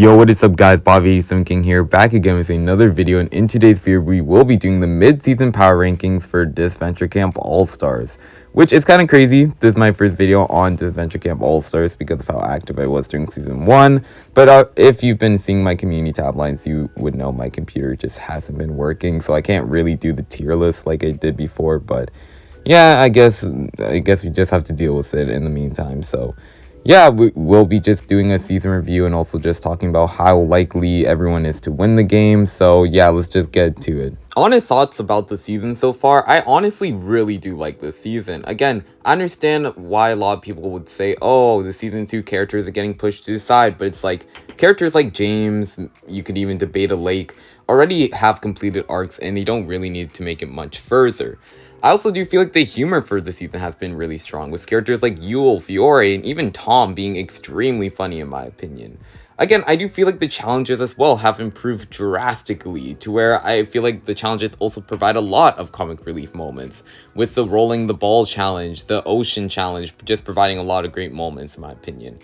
Yo, what is up guys, Bobby87 King here, back again with another video, and in today's video we will be doing the mid-season power rankings for Disventure Camp All-Stars, which is kind of crazy. This is my first video on Disventure Camp All-Stars because of how active I was during Season 1, but if you've been seeing my community tab lines, you would know my computer just hasn't been working, so I can't really do the tier list like I did before, but yeah, I guess we just have to deal with it in the meantime, so... yeah, we'll be just doing a season review and also just talking about how likely everyone is to win the game. So yeah, let's just get to it. Honest thoughts about the season so far. I honestly really do like this season. Again, I understand why a lot of people would say, oh, the season 2 characters are getting pushed to the side. But it's like characters like James, you could even debate Alec, already have completed arcs and they don't really need to make it much further. I also do feel like the humor for the season has been really strong, with characters like Fiori, and even Tom being extremely funny in my opinion. Again, I do feel like the challenges as well have improved drastically, to where I feel like the challenges also provide a lot of comic relief moments, with the rolling the ball challenge, the ocean challenge, just providing a lot of great moments in my opinion.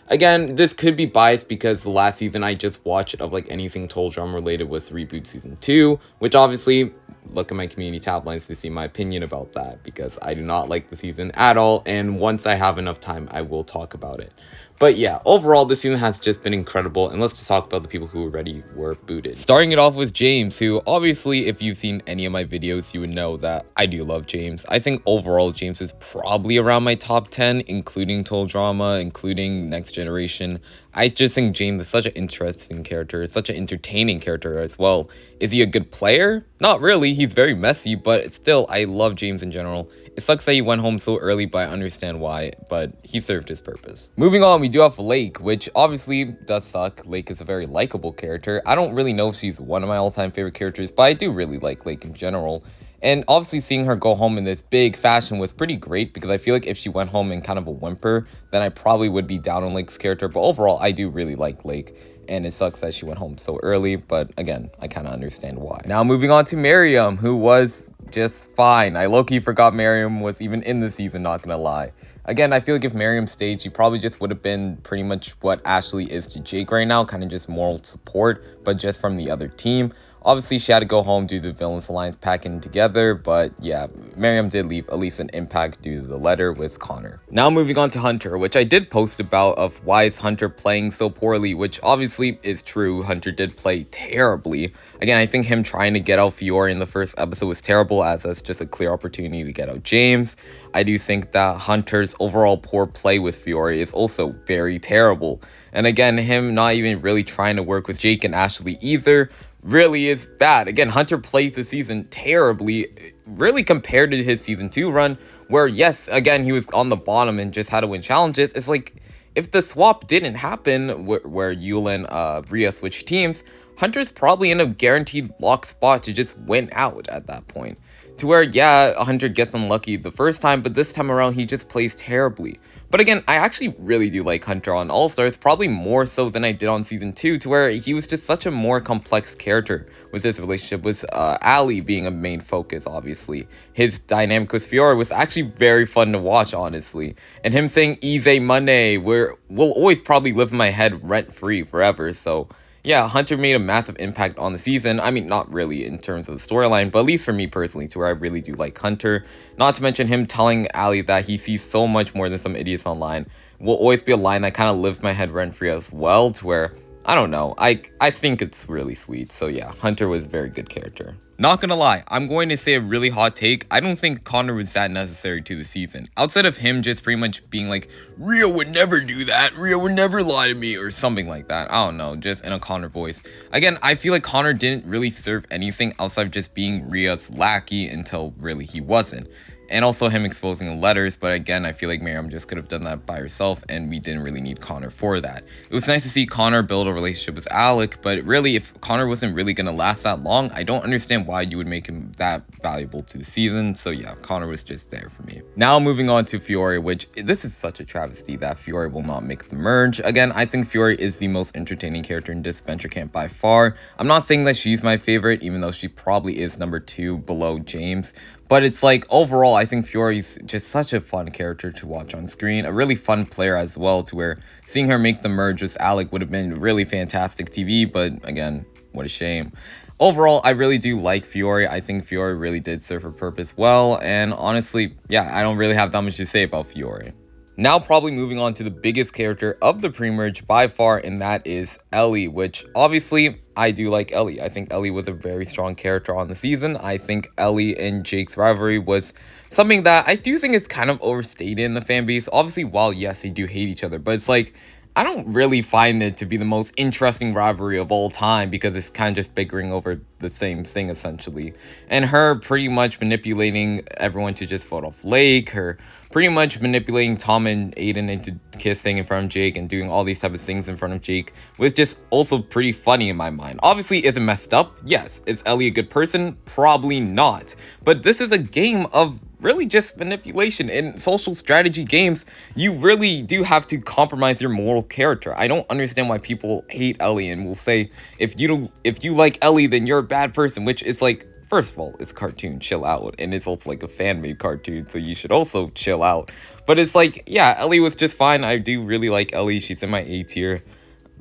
Again, this could be biased because the last season I just watched of like anything Toll Drum related was Reboot Season 2, which obviously, look at my community tab lines to see my opinion about that, because I do not like the season at all, and once I have enough time, I will talk about it. But yeah, overall, this season has just been incredible, and let's just talk about the people who already were booted. Starting it off with James, who obviously, if you've seen any of my videos, you would know that I do love James. I think overall, James is probably around my top 10, including Toll Drama, including Next Generation. I just think James is such an interesting character, such an entertaining character as well. Is he a good player? Not really, he's very messy, but still, I love James in general. It sucks that he went home so early, but I understand why, but he served his purpose. Moving on, we do have Lake, which obviously does suck. Lake is a very likable character. I don't really know if she's one of my all-time favorite characters, but I do really like Lake in general. And obviously seeing her go home in this big fashion was pretty great, because I feel like if she went home in kind of a whimper, then I probably would be down on Lake's character. But overall, I do really like Lake, and it sucks that she went home so early, but again, I kind of understand why. Now moving on to Miriam, who was just fine. I low-key forgot Miriam was even in the season, not gonna lie. Again, I feel like if Miriam stayed, she probably just would have been pretty much what Ashley is to Jake right now, kind of just moral support, but just from the other team. Obviously, she had to go home due to the Villains Alliance packing together, but yeah, Miriam did leave at least an impact due to the letter with Connor. Now moving on to Hunter, which I did post about of why is Hunter playing so poorly, which obviously is true. Hunter did play terribly. Again, I think him trying to get out Fiori in the first episode was terrible, as that's just a clear opportunity to get out James. I do think that Hunter's overall poor play with Fiori is also very terrible. And again, him not even really trying to work with Jake and Ashley either really is bad. Again, Hunter plays the season terribly, really compared to his season 2 run, where yes, again, he was on the bottom and just had to win challenges. It's like, if the swap didn't happen where Yul and Riya switched teams, Hunter's probably in a guaranteed lock spot to just win out at that point. To where, yeah, Hunter gets unlucky the first time, but this time around, he just plays terribly. But again, I actually really do like Hunter on All-Stars, probably more so than I did on Season 2, to where he was just such a more complex character, with his relationship with Ellie being a main focus, obviously. His dynamic with Fiori was actually very fun to watch, honestly. And him saying, Easy Money, will always probably live in my head rent-free forever, so... yeah, Hunter made a massive impact on the season. I mean, not really in terms of the storyline, but at least for me personally, to where I really do like Hunter. Not to mention him telling Ellie that he sees so much more than some idiots online will always be a line that kind of lives my head rent-free as well, to where, I don't know, I think it's really sweet. So yeah, Hunter was a very good character. Not gonna lie, I'm going to say a really hot take. I don't think Connor was that necessary to the season. Outside of him just pretty much being like, Riya would never do that, Riya would never lie to me, or something like that. I don't know, just in a Connor voice. Again, I feel like Connor didn't really serve anything outside of just being Riya's lackey until really he wasn't. And also him exposing the letters, but again, I feel like Miriam just could have done that by herself, and we didn't really need Connor for that. It was nice to see Connor build a relationship with Alec, but really, if Connor wasn't really going to last that long, I don't understand why you would make him that valuable to the season. So yeah, Connor was just there for me. Now moving on to Fiori, which this is such a travesty that Fiori will not make the merge. Again, I think Fiori is the most entertaining character in Disventure Camp by far. I'm not saying that she's my favorite, even though she probably is number 2 below James. But it's like, overall, I think Fiori's just such a fun character to watch on screen. A really fun player as well, to where seeing her make the merge with Alec would have been really fantastic TV. But again, what a shame. Overall, I really do like Fiori. I think Fiori really did serve her purpose well. And honestly, yeah, I don't really have that much to say about Fiori. Now probably moving on to the biggest character of the pre-merge by far, and that is Ellie, which obviously I do like Ellie. I think Ellie was a very strong character on the season. I think Ellie and Jake's rivalry was something that I do think is kind of overstated in the fan base. Obviously, while yes, they do hate each other, but it's like, I don't really find it to be the most interesting rivalry of all time, because it's kind of just bickering over the same thing essentially. And her pretty much manipulating everyone to just vote off Lake, her pretty much manipulating Tom and Aiden into kissing in front of Jake and doing all these type of things in front of Jake was just also pretty funny in my mind. Obviously, is it messed up? Yes. Is Ellie a good person? Probably not. But this is a game of really just manipulation. In social strategy games, you really do have to compromise your moral character. I don't understand why people hate Ellie and will say, if you like Ellie, then you're a bad person, which is like, first of all, it's a cartoon, chill out. And it's also like a fan-made cartoon, so you should also chill out. But it's like, yeah, Ellie was just fine. I do really like Ellie. She's in my A tier.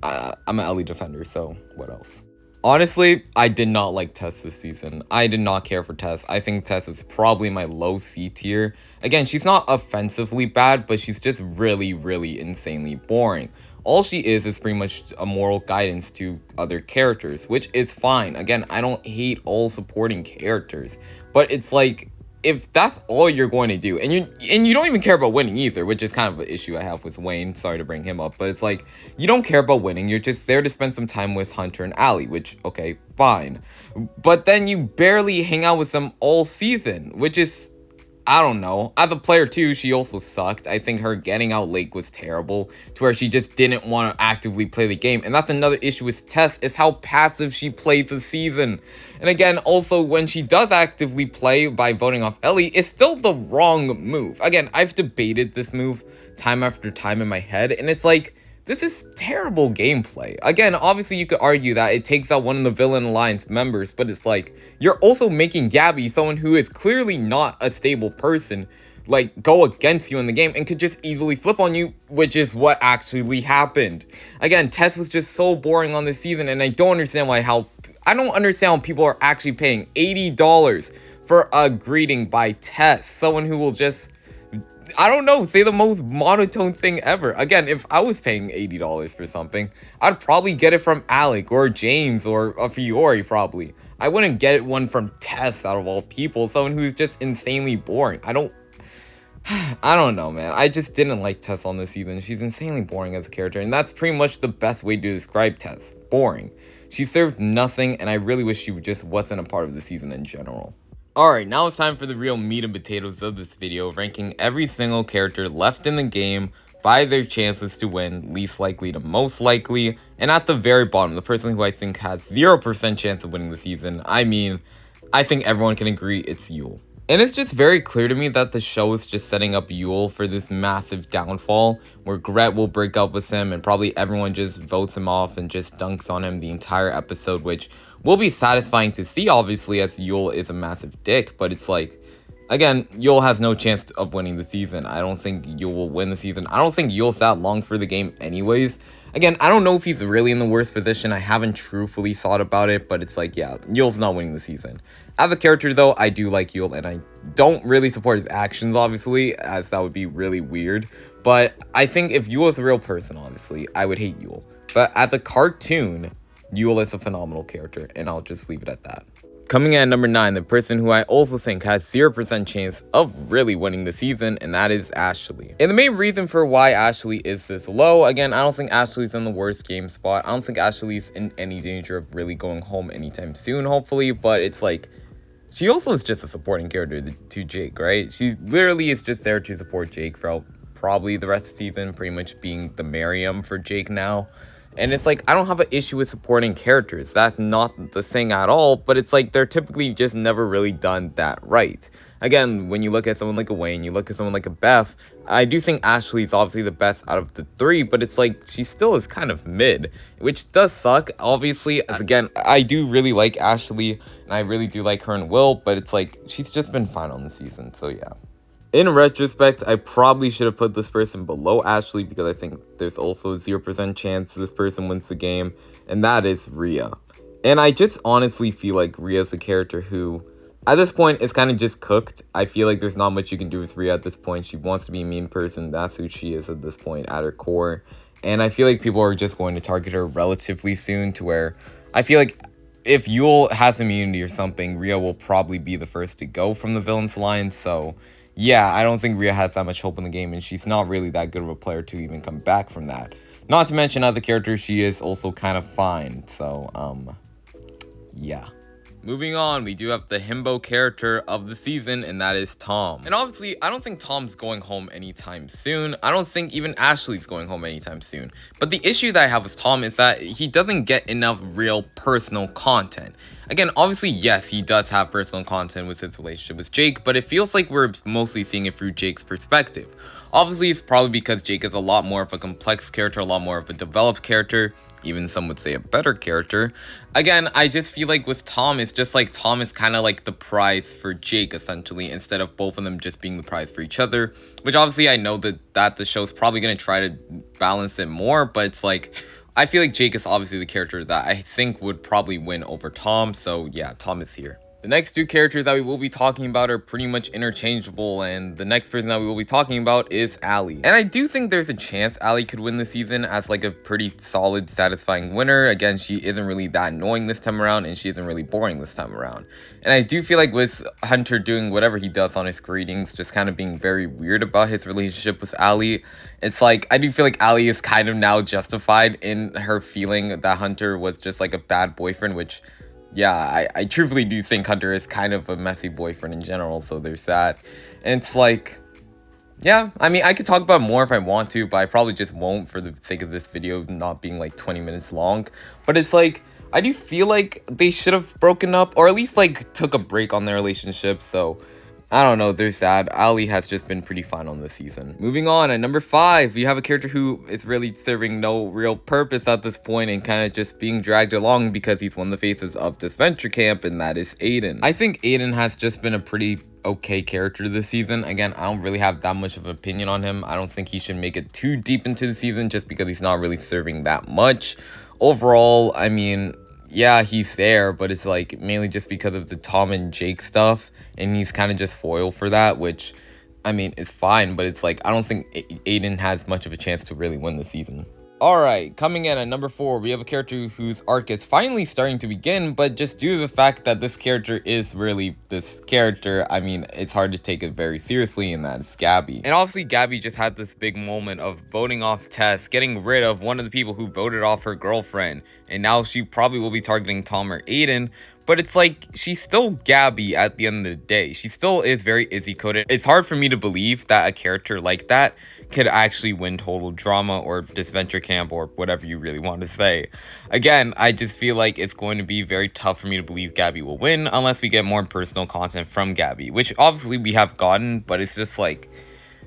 I'm an Ellie defender, so what else? Honestly, I did not like Tess this season. I did not care for Tess. I think Tess is probably my low C tier. Again, she's not offensively bad, but she's just really, really insanely boring. All she is pretty much a moral guidance to other characters, which is fine. Again, I don't hate all supporting characters, but it's like, if that's all you're going to do, and you don't even care about winning either, which is kind of an issue I have with Wayne, sorry to bring him up, but it's like, you don't care about winning, you're just there to spend some time with Hunter and Allie, which, okay, fine. But then you barely hang out with them all season, which is, I don't know. As a player too, she also sucked. I think her getting out Lake was terrible, to where she just didn't want to actively play the game. And that's another issue with Tess, is how passive she plays the season. And again, also when she does actively play by voting off Ellie, it's still the wrong move. Again, I've debated this move time after time in my head, and it's like, this is terrible gameplay. Again, obviously you could argue that it takes out one of the Villain Alliance members, but it's like, you're also making Gabby, someone who is clearly not a stable person, like, go against you in the game and could just easily flip on you, which is what actually happened. Again, Tess was just so boring on this season, and I don't understand I don't understand how people are actually paying $80 for a greeting by Tess, someone who will just, I don't know, say the most monotone thing ever. Again, if I was paying $80 for something, I'd probably get it from Alec or James or a Fiori probably. I wouldn't get one from Tess out of all people, someone who's just insanely boring. I don't know, man. I just didn't like Tess on this season. She's insanely boring as a character, and that's pretty much the best way to describe Tess. Boring. She served nothing, and I really wish she just wasn't a part of the season in general. Alright, now it's time for the real meat and potatoes of this video, ranking every single character left in the game by their chances to win, least likely to most likely, and at the very bottom, the person who I think has 0% chance of winning the season. I mean, I think everyone can agree it's Yule. And it's just very clear to me that the show is just setting up Yule for this massive downfall, where Grett will break up with him and probably everyone just votes him off and just dunks on him the entire episode, which will be satisfying to see, obviously, as Yule is a massive dick, but it's like, again, Yule has no chance of winning the season. I don't think Yule will win the season. I don't think Yule's that long for the game anyways. Again, I don't know if he's really in the worst position. I haven't truthfully thought about it, but it's like, yeah, Yule's not winning the season. As a character, though, I do like Yule, and I don't really support his actions, obviously, as that would be really weird. But I think if Yule is a real person, obviously, I would hate Yule. But as a cartoon, Yule is a phenomenal character, and I'll just leave it at that. Coming in at number 9, the person who I also think has 0% chance of really winning the season, and that is Ashley. And the main reason for why Ashley is this low, again, I don't think Ashley's in the worst game spot. I don't think Ashley's in any danger of really going home anytime soon, hopefully, but it's like, she also is just a supporting character to Jake, right? She literally is just there to support Jake throughout probably the rest of the season, pretty much being the Miriam for Jake now. And it's like, I don't have an issue with supporting characters. That's not the thing at all, but it's like they're typically just never really done that right. Again, when you look at someone like a Wayne, you look at someone like a Beth, I do think Ashley's obviously the best out of the three, but it's like she still is kind of mid, which does suck, obviously, as again, I do really like Ashley, and I really do like her and Will, but it's like, she's just been fine on the season, so yeah. In retrospect, I probably should have put this person below Ashley because I think there's also a 0% chance this person wins the game, and that is Riya. And I just honestly feel like Riya's a character who, at this point, is kind of just cooked. I feel like there's not much you can do with Riya at this point. She wants to be a mean person. That's who she is at this point, at her core. And I feel like people are just going to target her relatively soon, to where I feel like if Yule has immunity or something, Riya will probably be the first to go from the Villains Alliance, so yeah, I don't think Riya has that much hope in the game, and she's not really that good of a player to even come back from that. Not to mention other characters, she is also kind of fine, so, yeah. Moving on, we do have the himbo character of the season, and that is Tom. And obviously, I don't think Tom's going home anytime soon. I don't think even Ashley's going home anytime soon. But the issue that I have with Tom is that he doesn't get enough real personal content. Again, obviously, yes, he does have personal content with his relationship with Jake, but it feels like we're mostly seeing it through Jake's perspective. Obviously, it's probably because Jake is a lot more of a complex character, a lot more of a developed character, even some would say a better character. Again, I just feel like with Tom, it's just like Tom is kind of like the prize for Jake, essentially, instead of both of them just being the prize for each other, which obviously I know that the show's probably going to try to balance it more, but it's like, I feel like Jake is obviously the character that I think would probably win over Tom, so yeah, Tom is here. The next two characters that we will be talking about are pretty much interchangeable, and the next person that we will be talking about is Ellie. And I do think there's a chance Ellie could win the season as like a pretty solid, satisfying winner. Again, she isn't really that annoying this time around, and she isn't really boring this time around. And I do feel like with Hunter doing whatever he does on his greetings, just kind of being very weird about his relationship with Ellie, it's like, I do feel like Ellie is kind of now justified in her feeling that Hunter was just like a bad boyfriend, which, yeah, I truthfully do think Hunter is kind of a messy boyfriend in general, so there's that. And it's like, yeah, I mean, I could talk about more if I want to, but I probably just won't for the sake of this video not being like 20 minutes long. But it's like, I do feel like they should have broken up, or at least like took a break on their relationship, so I don't know, there's that. Ellie has just been pretty fun on this season. Moving on, at number 5, we have a character who is really serving no real purpose at this point and kind of just being dragged along because he's one of the faces of Disventure Camp, and that is Aiden. I think Aiden has just been a pretty okay character this season. Again, I don't really have that much of an opinion on him. I don't think he should make it too deep into the season just because he's not really serving that much. Overall, I mean, yeah, he's there, but it's like mainly just because of the Tom and Jake stuff, and he's kind of just foil for that, which, I mean, it's fine, but it's like, I don't think Aiden has much of a chance to really win the season. Alright, coming in at number 4, we have a character whose arc is finally starting to begin, but just due to the fact that this character is really this character, I mean, it's hard to take it very seriously, and that's Gabby. And obviously, Gabby just had this big moment of voting off Tess, getting rid of one of the people who voted off her girlfriend, and now she probably will be targeting Tom or Aiden. But it's like, she's still Gabby at the end of the day. She still is very Izzy-coded. It's hard for me to believe that a character like that could actually win Total Drama or Disventure Camp or whatever you really want to say. Again, I just feel like it's going to be very tough for me to believe Gabby will win unless we get more personal content from Gabby, which obviously we have gotten, but it's just like,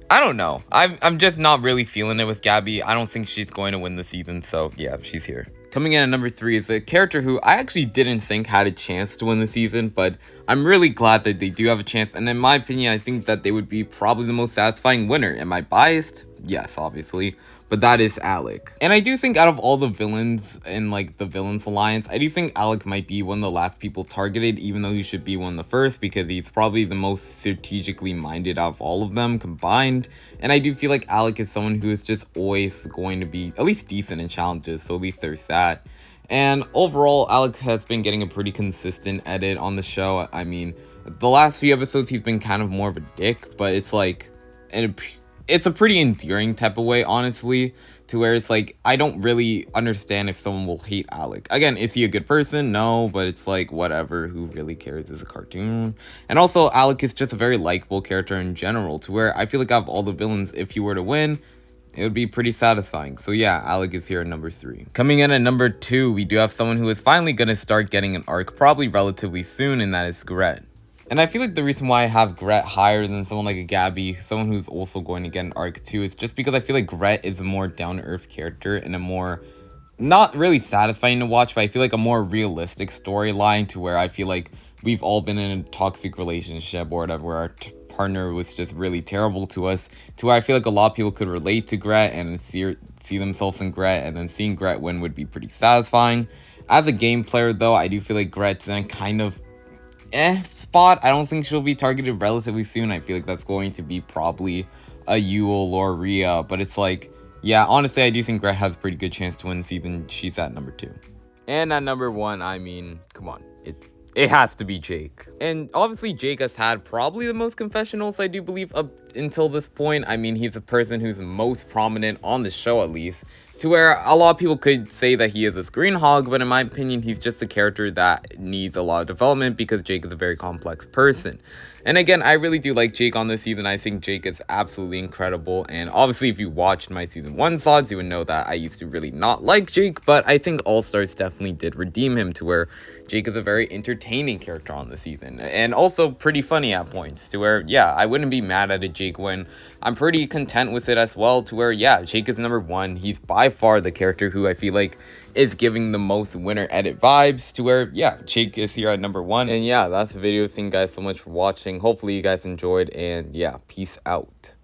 I don't know. I'm just not really feeling it with Gabby. I don't think she's going to win the season, so yeah, she's here. Coming in at number 3 is a character who I actually didn't think had a chance to win the season, but I'm really glad that they do have a chance, and in my opinion, I think that they would be probably the most satisfying winner. Am I biased? Yes, obviously, but that is Alec. And I do think out of all the villains in like the Villains Alliance, I do think Alec might be one of the last people targeted, even though he should be one of the first, because he's probably the most strategically minded out of all of them combined. And I do feel like Alec is someone who is just always going to be at least decent in challenges, so at least there's that. And overall, Alec has been getting a pretty consistent edit on the show. I mean, the last few episodes he's been kind of more of a dick, but it's like, it's a pretty endearing type of way, honestly, to where it's like, I don't really understand if someone will hate Alec. Again, is he a good person? No, but it's like, whatever, who really cares? It's a cartoon. And also, Alec is just a very likable character in general, to where I feel like out of all the villains, if he were to win, it would be pretty satisfying. So yeah, Alec is here at number 3. Coming in at number 2, we do have someone who is finally going to start getting an arc probably relatively soon, and that is Grett. And I feel like the reason why I have Grett higher than someone like a Gabby, someone who's also going to get an arc too, is just because I feel like Grett is a more down-to-earth character and a more, not really satisfying to watch, but I feel like a more realistic storyline to where I feel like we've all been in a toxic relationship or whatever, where our partner was just really terrible to us, to where I feel like a lot of people could relate to Grett and see themselves in Grett, and then seeing Grett win would be pretty satisfying. As a game player though, I do feel like Grett's in a kind of spot. I don't think she'll be targeted relatively soon. I feel like that's going to be probably a Yule or Riya, but it's like, yeah, honestly, I do think Grett has a pretty good chance to win the season. She's at number 2. And at number 1, I mean, come on, it has to be Jake. And obviously Jake has had probably the most confessionals, I do believe, up until this point. I mean, he's a person who's most prominent on the show, at least, to where a lot of people could say that he is a screen hog, but in my opinion, he's just a character that needs a lot of development because Jake is a very complex person. And again, I really do like Jake on this season. I think Jake is absolutely incredible. And obviously, if you watched my season 1 VODs, you would know that I used to really not like Jake, but I think All Stars definitely did redeem him to where Jake is a very entertaining character on the season, and also pretty funny at points, to where, yeah, I wouldn't be mad at a Jake win. I'm pretty content with it as well, to where, yeah, Jake is number 1. He's by far the character who I feel like is giving the most winner edit vibes, to where, yeah, Jake is here at number 1. And yeah, that's the video. Thank you guys so much for watching. Hopefully you guys enjoyed, and yeah, peace out.